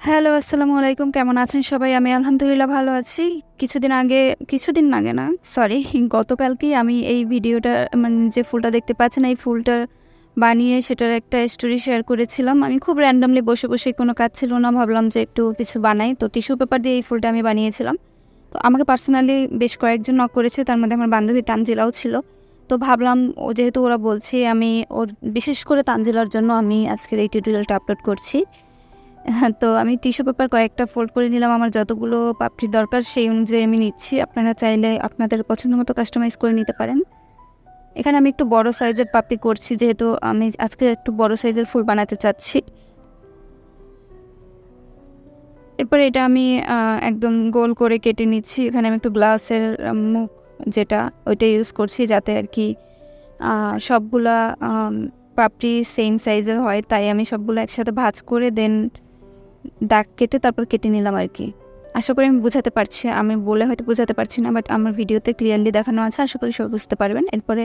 Hello, আসসালামু আলাইকুম। কেমন আছেন সবাই? আমি আলহামদুলিল্লাহ ভালো আছি। কিছুদিন আগে না, সরি গতকালকেই আমি এই ভিডিওটা মানে যে ফুলটা দেখতে পাচ্ছেন, এই ফুলটা বানিয়ে সেটার একটা স্টোরি শেয়ার করেছিলাম। আমি খুব র্যান্ডমলি বসে কোনো কাজ ছিল না। ভাবলাম যে একটু কিছু বানাই। তো টিস্যু পেপার দিয়ে এই ফুলটা আমি বানিয়েছিলাম। তো আমাকে পার্সোনালি বেশ কয়েকজন নক করেছে। তার মধ্যে আমার বান্ধবী তানজিলাও ছিল। তো ভাবলাম যেহেতু ওরা বলছে আমি বিশেষ করে তানজিলার জন্য আমি আজকের এই টিউটোরিয়ালটা আপলোড করছি। হ্যাঁ, তো আমি টিস্যু পেপার কয়েকটা ফোল্ড করে নিলাম। আমার যতগুলো পাপড়ি দরকার সেই অনুযায়ী আমি নিচ্ছি। আপনারা চাইলে আপনাদের পছন্দ মতো কাস্টমাইজ করে নিতে পারেন। এখানে আমি একটু বড় সাইজের পাপড়ি করছি, যেহেতু আমি আজকে একটু বড় সাইজের ফুল বানাতে চাচ্ছি। এরপরে এটা আমি একদম গোল করে কেটে নিচ্ছি। এখানে আমি একটু গ্লাসের মুখ যেটা ওইটা ইউজ করছি, যাতে আর কি সবগুলা পাপড়ি সেম সাইজের হয়। তাই আমি সবগুলো একসাথে ভাঁজ করে দেন দাগ কেটে তারপর কেটে নিলাম আর কি। আশা করি আমি বুঝাতে পারছি। আমি বলে হয়তো বুঝাতে পারছি না, বাট আমার ভিডিওতে ক্লিয়ারলি দেখানো আছে। আশা করি সবাই বুঝতে পারবেন। এরপরে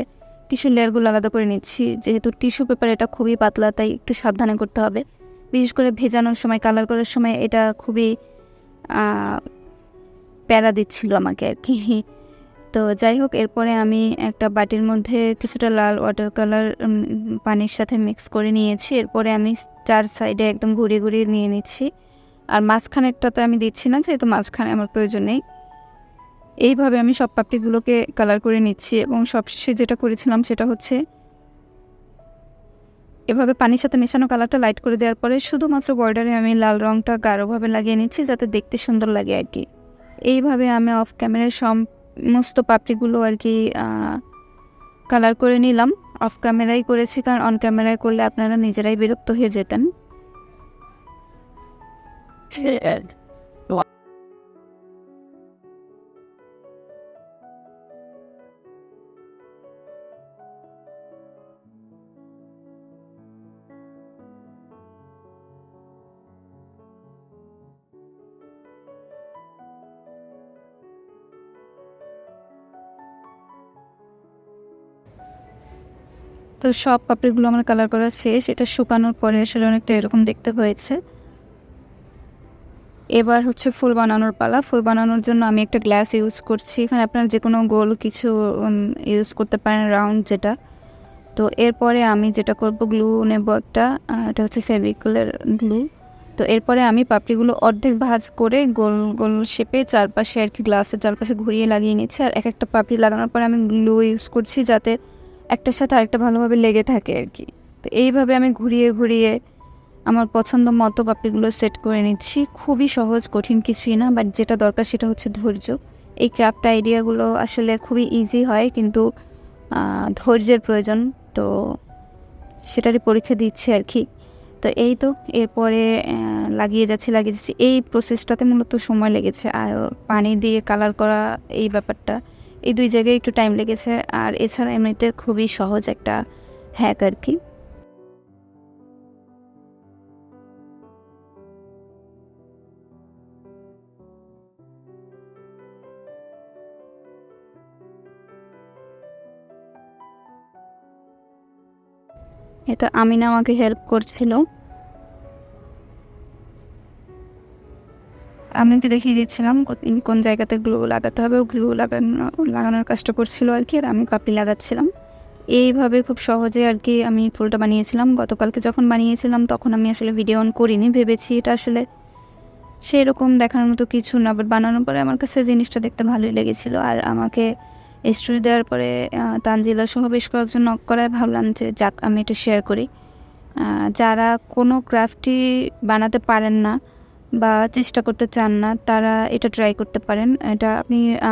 টিস্যু লেয়ারগুলো আলাদা করে নিচ্ছি। যেহেতু টিস্যু পেপার এটা খুবই পাতলা, তাই একটু সাবধানে করতে হবে। বিশেষ করে ভেজানোর সময়, কালার করার সময় এটা খুবই প্যারা দিচ্ছিল আমাকে আর কি। তো যাই হোক, এরপরে আমি একটা বাটির মধ্যে কিছুটা লাল ওয়াটার কালার পানির সাথে মিক্স করে নিয়েছি। এরপরে আমি চার সাইডে একদম ঘুরিয়ে নিয়ে নিচ্ছি। আর মাঝখানেরটাতে আমি দিচ্ছি না, যেহেতু মাঝখানে আমার প্রয়োজন নেই। এইভাবে আমি সব পাপড়িগুলোকে কালার করে নিচ্ছি এবং সবশেষে যেটা করেছিলাম সেটা হচ্ছে এভাবে পানির সাথে মেশানো কালারটা লাইট করে দেওয়ার পরে শুধুমাত্র বর্ডারে আমি লাল রঙটা গাঢ়ভাবে লাগিয়ে নিচ্ছি, যাতে দেখতে সুন্দর লাগে আর কি। এইভাবে আমি অফ ক্যামেরায় সমস্ত পাপড়িগুলো আর কি কালার করে নিলাম। অফ ক্যামেরাই করেছি, কারণ অন ক্যামেরায় করলে আপনারা নিজেরাই বিরক্ত হয়ে যেতেন। তো সব পাপড়িগুলো আমার কালার করা শেষ। এটা শুকানোর পরে আসলে অনেকটা এরকম দেখতে হয়েছে। এবার হচ্ছে ফুল বানানোর পালা। ফুল বানানোর জন্য আমি একটা গ্লাস ইউজ করছি। এখানে আপনারা যে কোনো গোল কিছু ইউজ করতে পারেন, রাউন্ড যেটা। তো এরপরে আমি যেটা করব, গ্লু নেব একটা, এটা হচ্ছে ফেভিকলের গ্লু। তো এরপরে আমি পাপড়িগুলো অর্ধেক ভাঁজ করে গোল গোল শেপে চারপাশে আর কি গ্লাসের চারপাশে ঘুরিয়ে লাগিয়ে নিচ্ছি। আর এক একটা পাপড়ি লাগানোর পরে আমি গ্লু ইউজ করছি, যাতে একটার সাথে আরেকটা ভালোভাবে লেগে থাকে আর কি। তো এইভাবে আমি ঘুরিয়ে আমার পছন্দ মতো পাপড়িগুলো সেট করে নিচ্ছি। খুবই সহজ, কঠিন কিছুই না, বাট যেটা দরকার সেটা হচ্ছে ধৈর্য। এই ক্রাফট আইডিয়াগুলো আসলে খুবই ইজি হয়, কিন্তু ধৈর্যের প্রয়োজন। তো সেটারই পরীক্ষা দিচ্ছি আর কি। তো এই তো এরপরে লাগিয়ে যাচ্ছি। এই প্রসেসটাতে মূলত সময় লেগেছে। আর পানি দিয়ে কালার করা এই ব্যাপারটা, এই দুই জায়গায় একটু টাইম লেগেছে। আর এছাড়া এমনিতে খুবই সহজ একটা হ্যাক আর কি। এটা আমিনা আমাকে হেল্প করছিল। আমি ওকে দেখিয়ে দিচ্ছিলাম কোন জায়গাতে গ্লু লাগাতে হবে। ও গ্লু লাগানোর কাজটা করছিল আর কি, আর আমি পাপড়ি লাগাচ্ছিলাম। এইভাবে খুব সহজে আর কি আমি ফুলটা বানিয়েছিলাম। গতকালকে যখন বানিয়েছিলাম তখন আমি আসলে ভিডিও অন করিনি, ভেবেছি এটা আসলে সেরকম দেখানোর মতো কিছু না, বাট বানানোর পরে আমার কাছে জিনিসটা দেখতে ভালোই লেগেছিলো। আর আমাকে স্টোরি দেওয়ার পরে তানজিলা সহ বেশ কয়েকজন নক করায় ভাবলাম যে যাক, আমি এটা শেয়ার করি। যারা কোনো ক্রাফটই বানাতে পারেন না বা চেষ্টা করতে চান না, তারা এটা ট্রাই করতে পারেন। এটা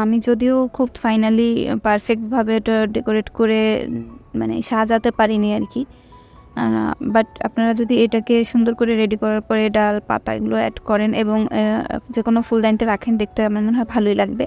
আমি যদিও খুব ফাইনালি পারফেক্টভাবে এটা ডেকোরেট করে মানে সাজাতে পারিনি আর কি, বাট আপনারা যদি এটাকে সুন্দর করে রেডি করার পরে ডাল পাতা এগুলো অ্যাড করেন এবং যে কোনো ফুলদানিতে রাখেন, দেখতে আমার মনে হয় ভালোই লাগবে।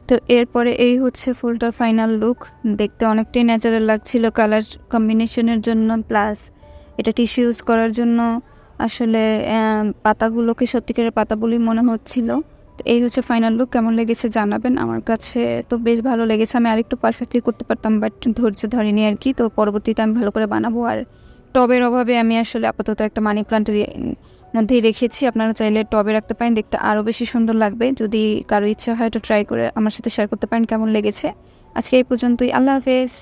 তো এরপরে এই হচ্ছে ফুলটার ফাইনাল লুক। দেখতে অনেকটাই ন্যাচারাল লাগছিল কালার কম্বিনেশনের জন্য, প্লাস এটা টিস্যু ইউজ করার জন্য আসলে পাতাগুলোকে সত্যিকারের পাতা বলেই মনে হচ্ছিল। তো এই হচ্ছে ফাইনাল লুক। কেমন লেগেছে জানাবেন। আমার কাছে তো বেশ ভালো লেগেছে। আমি আরেকটু পারফেক্টলি করতে পারতাম, বাট ধৈর্য ধরিনি আর কি। তো পরবর্তীতে আমি ভালো করে বানাবো। আর টবের অভাবে আমি আসলে আপাতত একটা মানি প্লান্টের মধ্যেই রেখেছি। আপনারা চাইলে টবে রাখতে পারেন, দেখতে আরও বেশি সুন্দর লাগবে। যদি কারো ইচ্ছা হয় তো ট্রাই করে আমার সাথে শেয়ার করতে পারেন কেমন লেগেছে। আজকে এই পর্যন্তই। আল্লাহ হাফেজ।